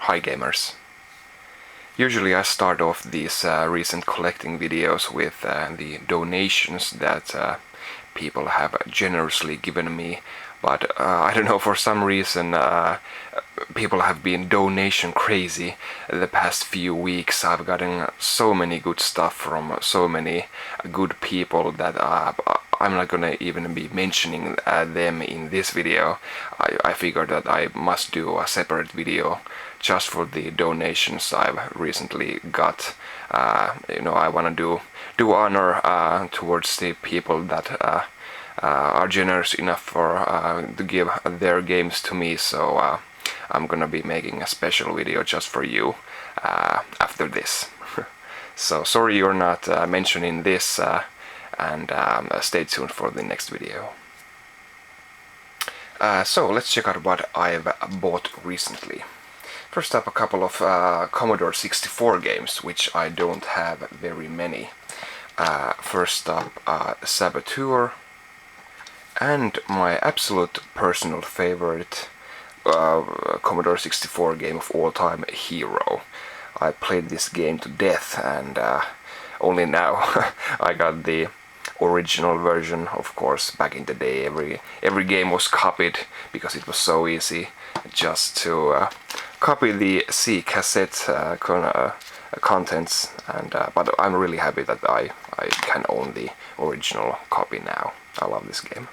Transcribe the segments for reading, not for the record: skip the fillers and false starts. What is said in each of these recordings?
Hi gamers. Usually I start off these recent collecting videos with the donations that people have generously given me, but I don't know, for some reason people have been donation crazy the past few weeks. I've gotten so many good stuff from so many good people that I'm not gonna even be mentioning them in this video. I figured that I must do a separate video just for the donations I've recently got. I want to do honor towards the people that are generous enough to give their games to me, so I'm gonna be making a special video just for you after this. So sorry you're not mentioning this, and stay tuned for the next video. So let's check out what I've bought recently. First up, a couple of Commodore 64 games, which I don't have very many. First up, Saboteur, and my absolute personal favorite Commodore 64 game of all time, H.E.R.O. I played this game to death, and only now I got the original version. Of course, back in the day every game was copied because it was so easy just to copy the C cassette contents, and but I'm really happy that I can own the original copy now. I love this game.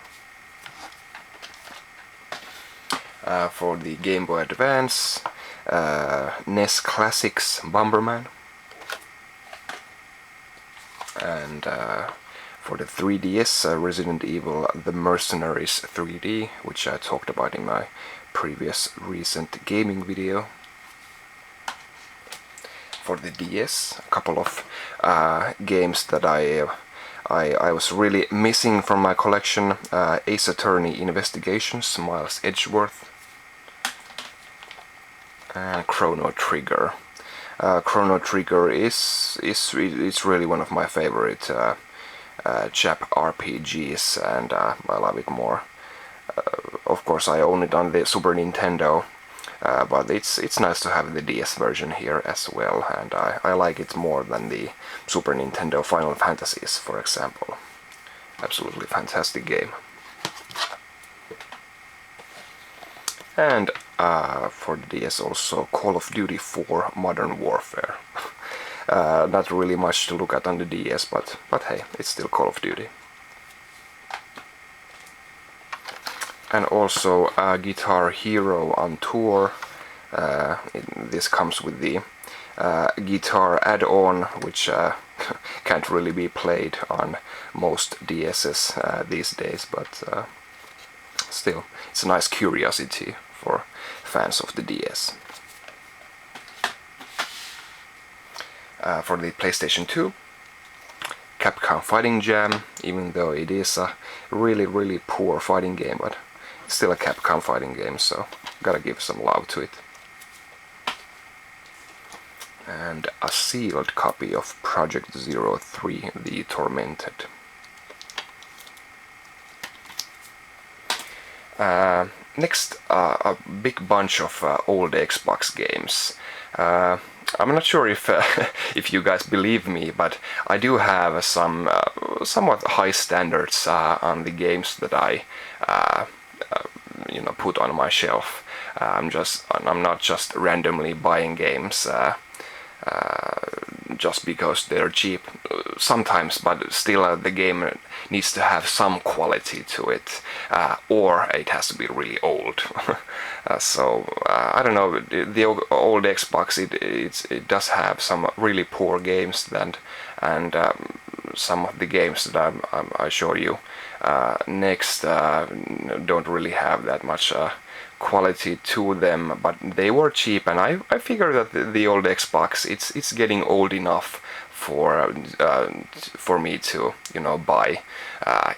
For the Game Boy Advance, NES Classics Bomberman, and for the 3DS, Resident Evil The Mercenaries 3D, which I talked about in my previous recent gaming video. For the DS, a couple of games that I was really missing from my collection: Ace Attorney Investigations, Miles Edgeworth, and Chrono Trigger. Chrono Trigger is really one of my favorite Jap RPGs, and I love it more. Of course, I own it on the Super Nintendo, but it's nice to have the DS version here as well, and I like it more than the Super Nintendo Final Fantasies, for example. Absolutely fantastic game. And for the DS also, Call of Duty 4 Modern Warfare. Not really much to look at on the DS, but hey, it's still Call of Duty. And also Guitar Hero on Tour. This comes with the guitar add-on, which can't really be played on most DSs these days, but still, it's a nice curiosity for fans of the DS. For the PlayStation 2, Capcom Fighting Jam, even though it is a really poor fighting game, but it's still a Capcom fighting game, so gotta give some love to it. And a sealed copy of Project 03, The Tormented. Next, a big bunch of old Xbox games. I'm not sure if if you guys believe me, but I do have some somewhat high standards on the games that I put on my shelf. I'm not just randomly buying games just because they're cheap sometimes, but still the game needs to have some quality to it, or it has to be really old. So I don't know, the old Xbox, it does have some really poor games, and some of the games that I show you next don't really have that much quality to them, but they were cheap, and I figure that the old Xbox, it's getting old enough for me to buy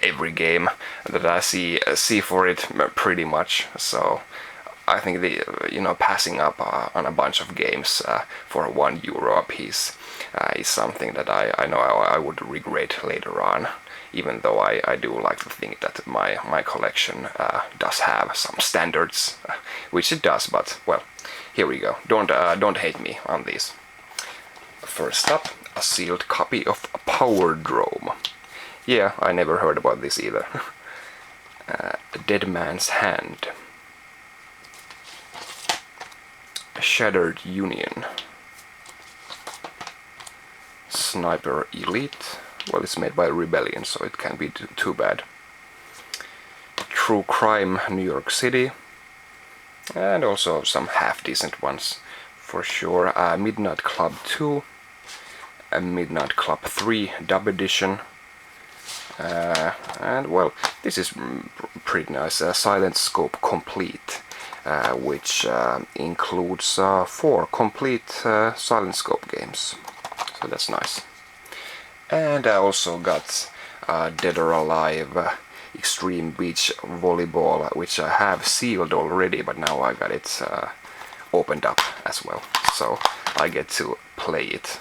every game that I see for it, pretty much. So I think the passing up on a bunch of games for €1 a piece is something that I know I would regret later on, even though I do like to think that my collection does have some standards, which it does, but well, Here we go. Don't hate me on these. First up, a sealed copy of Power Drome. Yeah, I never heard about this either. Dead Man's Hand. Shattered Union. Sniper Elite. Well, it's made by Rebellion, so it can't be too bad. True Crime New York City. And also some half-decent ones, for sure. Midnight Club 2. Midnight Club 3 Dub Edition. And well, this is pretty nice. Silent Scope Complete, which includes 4 complete Silent Scope games. So that's nice. And I also got Dead or Alive Extreme Beach Volleyball, which I have sealed already, but now I got it opened up as well. So I get to play it.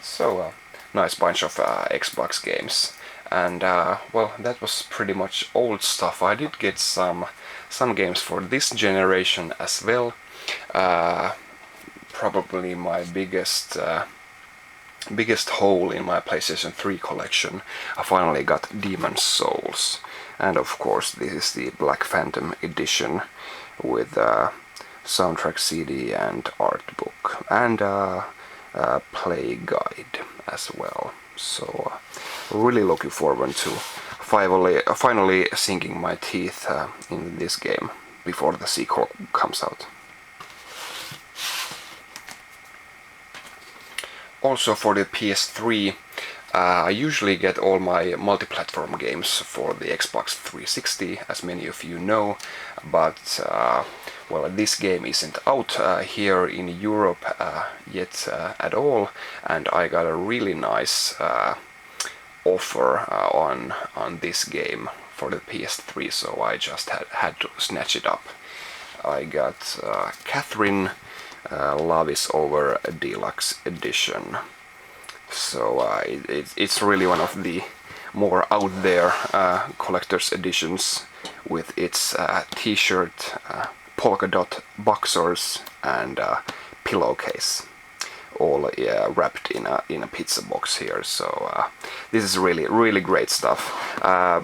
So nice bunch of Xbox games, and well, that was pretty much old stuff. I did get some games for this generation as well. Probably my biggest hole in my PlayStation 3 collection. I finally got Demon's Souls, and of course this is the Black Phantom edition with soundtrack CD and art book, and play guide as well. So really looking forward to finally sinking my teeth in this game before the sequel comes out. Also for the PS3, I usually get all my multi-platform games for the Xbox 360, as many of you know, but well, this game isn't out here in Europe yet at all, and I got a really nice offer on this game for the PS3, so I just had to snatch it up. I got Katherine Love is Over Deluxe Edition. So it's really one of the more out there collector's editions, with its t-shirt, polka dot boxers, and pillowcase, all wrapped in a pizza box here. So this is really great stuff. I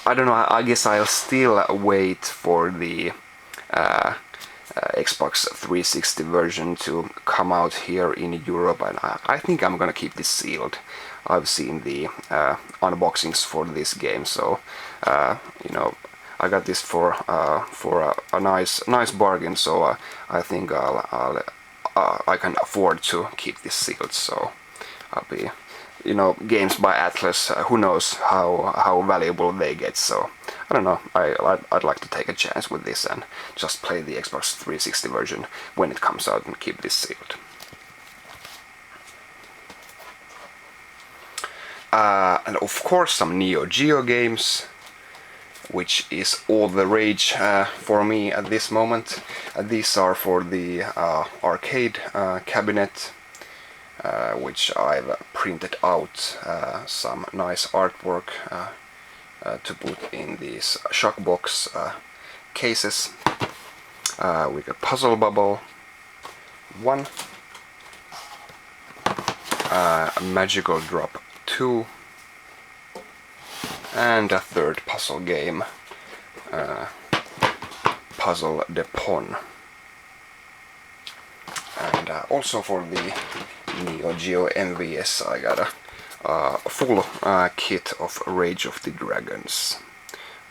don't know, I guess I'll still wait for the Xbox 360 version to come out here in Europe, and I think I'm gonna keep this sealed. I've seen the unboxings for this game, so you know, I got this for a nice bargain. So I think I can afford to keep this sealed. So I'll be, you know, games by Atlas. Who knows how valuable they get? So I don't know. I'd like to take a chance with this and just play the Xbox 360 version when it comes out and keep this sealed. And of course some Neo-Geo games, which is all the rage for me at this moment. These are for the arcade cabinet, which I've printed out some nice artwork to put in these shockbox cases. We got Puzzle Bubble 1, Magical Drop 2, and a third puzzle game, Puzzle de Pon. And also for the Neo-Geo MVS I got a full kit of Rage of the Dragons,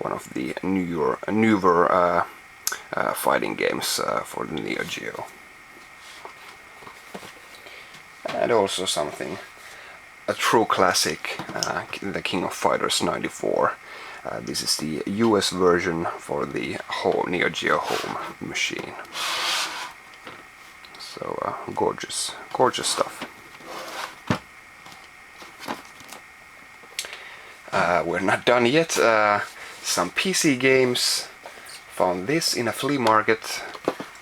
one of the newer fighting games for the Neo-Geo. And also something, a true classic, the King of Fighters 94. This is the US version for the whole Neo-Geo home machine. So gorgeous stuff. We're not done yet. Some PC games. Found this in a flea market.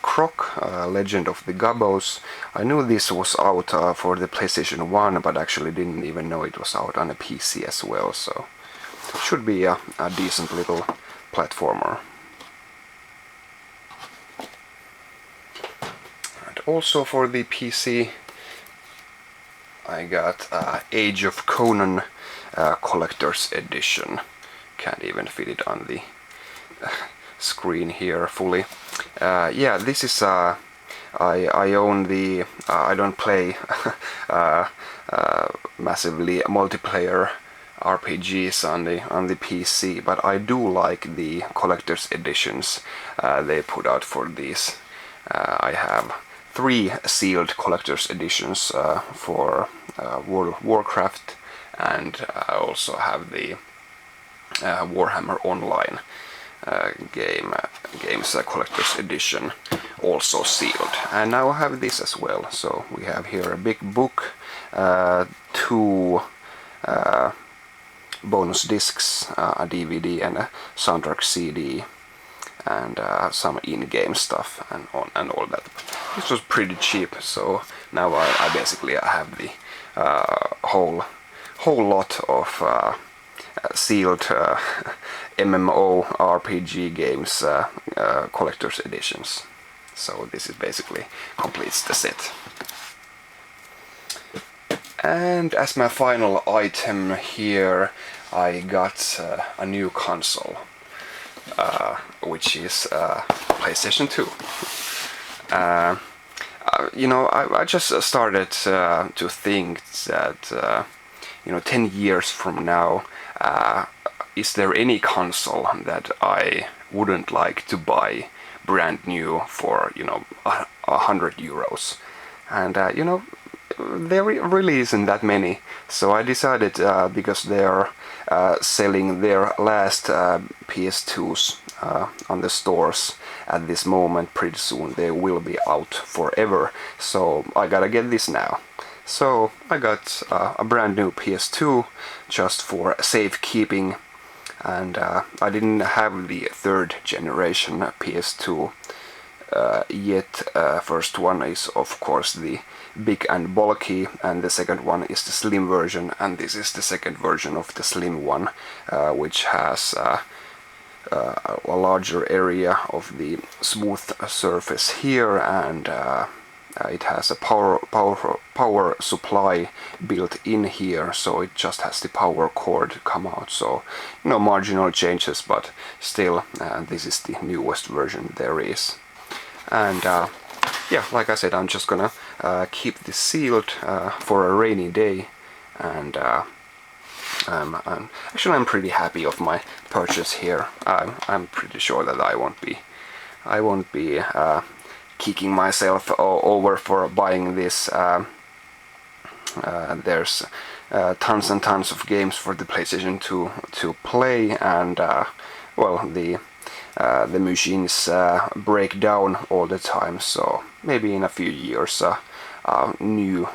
Crock, Legend of the Gobbles. I knew this was out for the PlayStation 1, but actually didn't even know it was out on a PC as well, so it should be a decent little platformer. also for the PC I got Age of Conan Collector's Edition. Can't even fit it on the screen here fully. Yeah, this is I own the I don't play massively multiplayer RPGs on the PC, but I do like the collector's editions they put out for these. I have 3 sealed collector's editions for World of Warcraft, and I also have the Warhammer Online games collector's edition, also sealed. And now I have this as well. So we have here a big book, 2 bonus discs, a DVD and a soundtrack CD, and some in-game stuff and all that. This was pretty cheap, so now I basically have the whole lot of sealed MMO RPG games collector's editions. So this is basically completes the set. And as my final item here, I got a new console, which is PlayStation 2. You know, I just started to think that, you know, 10 years from now, is there any console that I wouldn't like to buy brand new for, you know, €100? And, you know, there really isn't that many. So I decided, because they're selling their last PS2s on the stores at this moment, pretty soon they will be out forever. So I gotta get this now. So I got a brand new PS2 just for safekeeping, and I didn't have the 3rd generation PS2 yet. First one is of course the big and bulky, and the second one is the slim version, and this is the second version of the slim one, which has a larger area of the smooth surface here, and it has a power supply built in here, so it just has the power cord come out. So, you know, marginal changes, but still, this is the newest version there is. And yeah, like I said, I'm just gonna keep this sealed for a rainy day, and I'm pretty happy of my purchase here. I'm pretty sure that I won't be kicking myself over for buying this. There's tons and tons of games for the PlayStation 2 to play, and well, the machines break down all the time, so maybe in a few years a new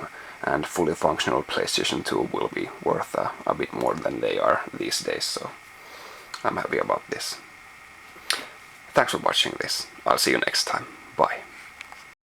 and fully functional PlayStation 2 will be worth a bit more than they are these days, so I'm happy about this. Thanks for watching this. I'll see you next time. Bye.